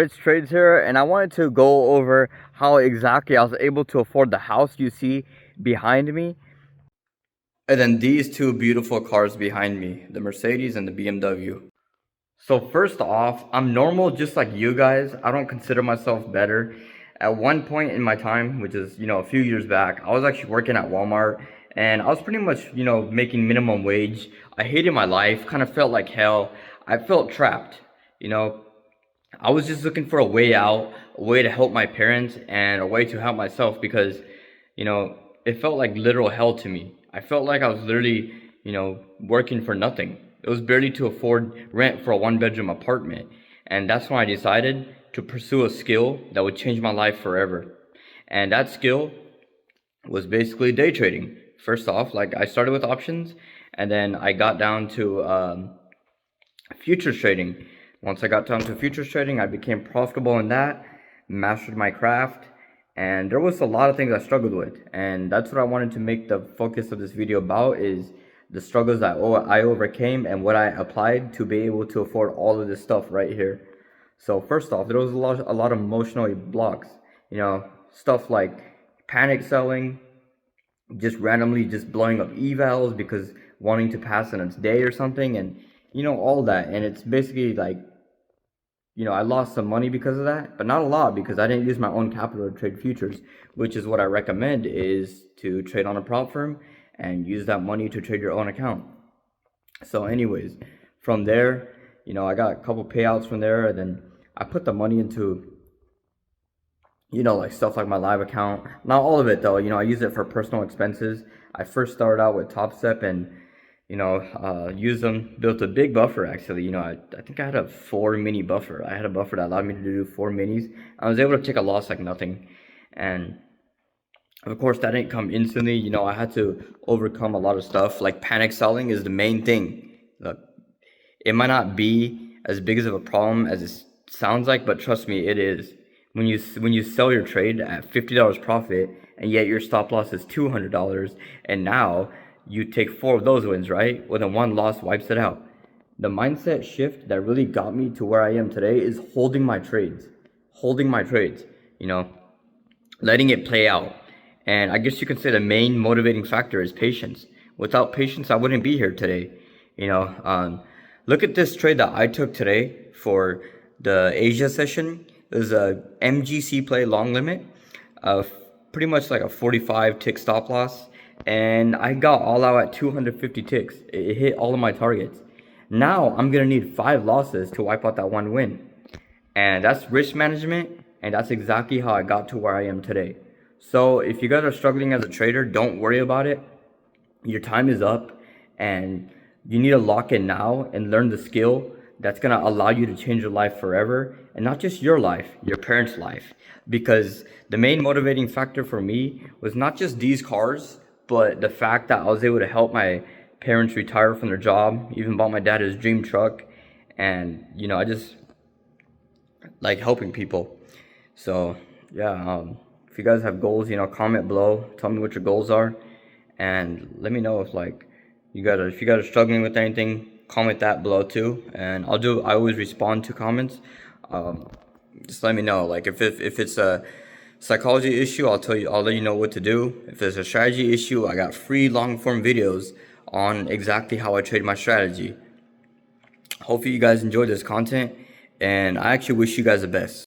Rich Trades here, and I wanted to go over how exactly I was able to afford the house you see behind me, and then these two beautiful cars behind me, the Mercedes and the BMW. So first off, I'm normal just like you guys. I don't consider myself better. At one point in my time, which is, a few years back, I was actually working at Walmart, and I was pretty much, making minimum wage. I hated my life, kind of felt like hell. I felt trapped, you know. I was just looking for a way out, a way to help my parents, and a way to help myself because, it felt like literal hell to me. I felt like I was literally, working for nothing. It was barely to afford rent for a one-bedroom apartment. And that's when I decided to pursue a skill that would change my life forever. And that skill was basically day trading. First off, like I started with options, and then I got down to futures trading. Once I got down to futures trading, I became profitable in that, mastered my craft, and there was a lot of things I struggled with. And that's what I wanted to make the focus of this video about, is the struggles that I overcame and what I applied to be able to afford all of this stuff right here. So first off, there was a lot of emotional blocks, stuff like panic selling, just randomly just blowing up evals because wanting to pass in its day or something, and all that. And it's basically like, I lost some money because of that, but not a lot because I didn't use my own capital to trade futures, which is what I recommend, is to trade on a prop firm and use that money to trade your own account. So anyways, from there, I got a couple payouts from there, and then I put the money into, like stuff like my live account. Not all of it though, I use it for personal expenses. I first started out with Top Step and used them, built a big buffer actually. I think I had a 4 mini buffer. I had a buffer that allowed me to do 4 minis. I was able to take a loss like nothing. And of course that didn't come instantly. I had to overcome a lot of stuff. Like panic selling is the main thing. Look, it might not be as big of a problem as it sounds like, but trust me, it is. When you sell your trade at $50 profit and yet your stop loss is $200, and now you take 4 of those wins, right? Well, then one loss wipes it out. The mindset shift that really got me to where I am today is holding my trades, letting it play out. And I guess you can say the main motivating factor is patience. Without patience, I wouldn't be here today. Look at this trade that I took today for the Asia session. It was a MGC play long limit, pretty much like a 45 tick stop loss. And I got all out at 250 ticks. It hit all of my targets. Now I'm gonna need 5 losses to wipe out that one win. And that's risk management, and that's exactly how I got to where I am today. So if you guys are struggling as a trader, don't worry about it. Your time is up, and you need to lock in now and learn the skill that's gonna allow you to change your life forever, and not just your life, your parents' life. Because the main motivating factor for me was not just these cars, but the fact that I was able to help my parents retire from their job, even bought my dad his dream truck. And I just like helping people. So yeah, if you guys have goals, comment below, tell me what your goals are, and let me know if you guys are struggling with anything. Comment that below too, and I always respond to comments. Just let me know, like if it's a psychology issue, I'll let you know what to do. If there's a strategy issue, I got free long form videos on exactly how I trade my strategy. Hopefully you guys enjoyed this content, and I actually wish you guys the best.